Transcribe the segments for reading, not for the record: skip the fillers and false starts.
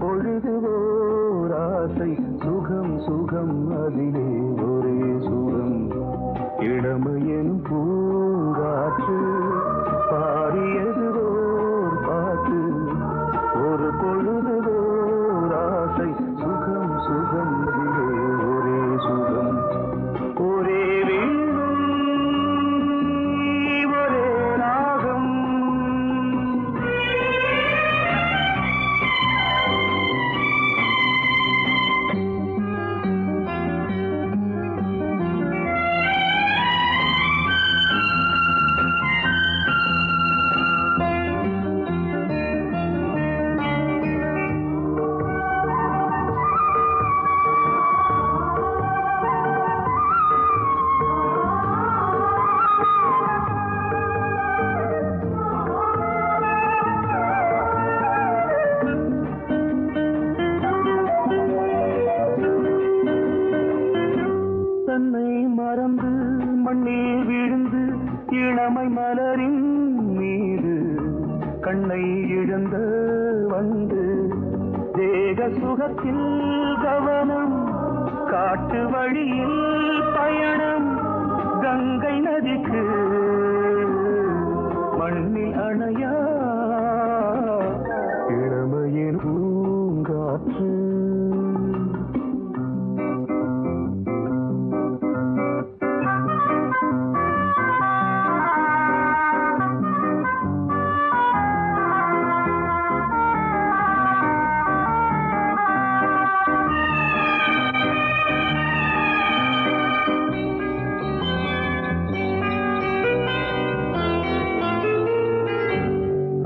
பொழுது ஓர் ஆசை சுகம் சுகம் அதிலே ஒரே சுகம் இளமையின் பூங்காற்று பாடியது ஓர் பாட்டு ஒரு பொழுது ஓர் ஆசை சுகம் சுகம் அதிலே ஒரே சுகம் ஒரே மறந்து மண்ணில் விழுந்து இளமை மலரின் மீது கண்ணை இழந்த வந்து தேக சுகத்தில் கவனம் காட்டு வழியில் பயணம் கங்கை நதிக்கு மண்ணில் அணையா இளமையின் பூங்காற்று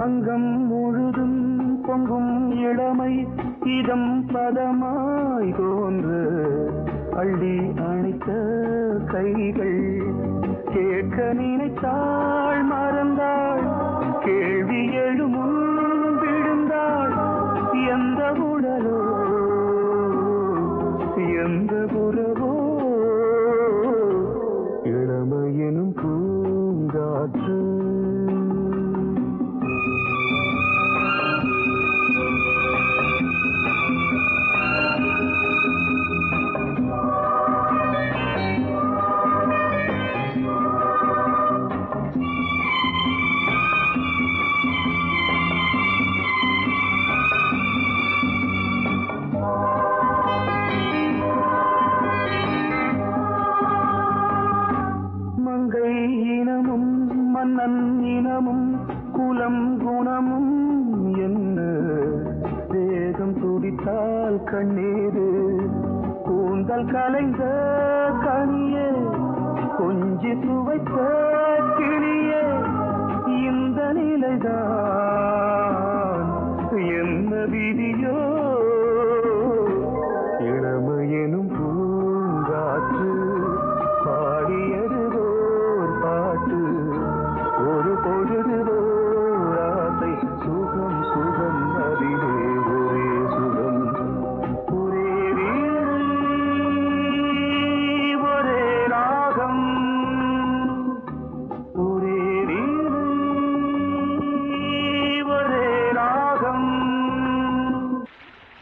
அங்கம் முழுதும் பொங்கும் இளமை இதம் பதமாய் தோன்று அள்ளி அணைத்த கைகள் கேட்க நினைத்தாள் மறந்தாள் கேள்வி எழுமுன் விழுந்தாள் எந்த உடலோ எந்த புறவோ இளமையெனும் பூங்காற்று மன்னன் இனமும் குலம் குணமும் என்ன தேகம் துடித்தால் கண்ணீரு கூந்தல் கலைந்த கனியே கொஞ்சி சுவைத்த கிளியே இந்த நிலைதான்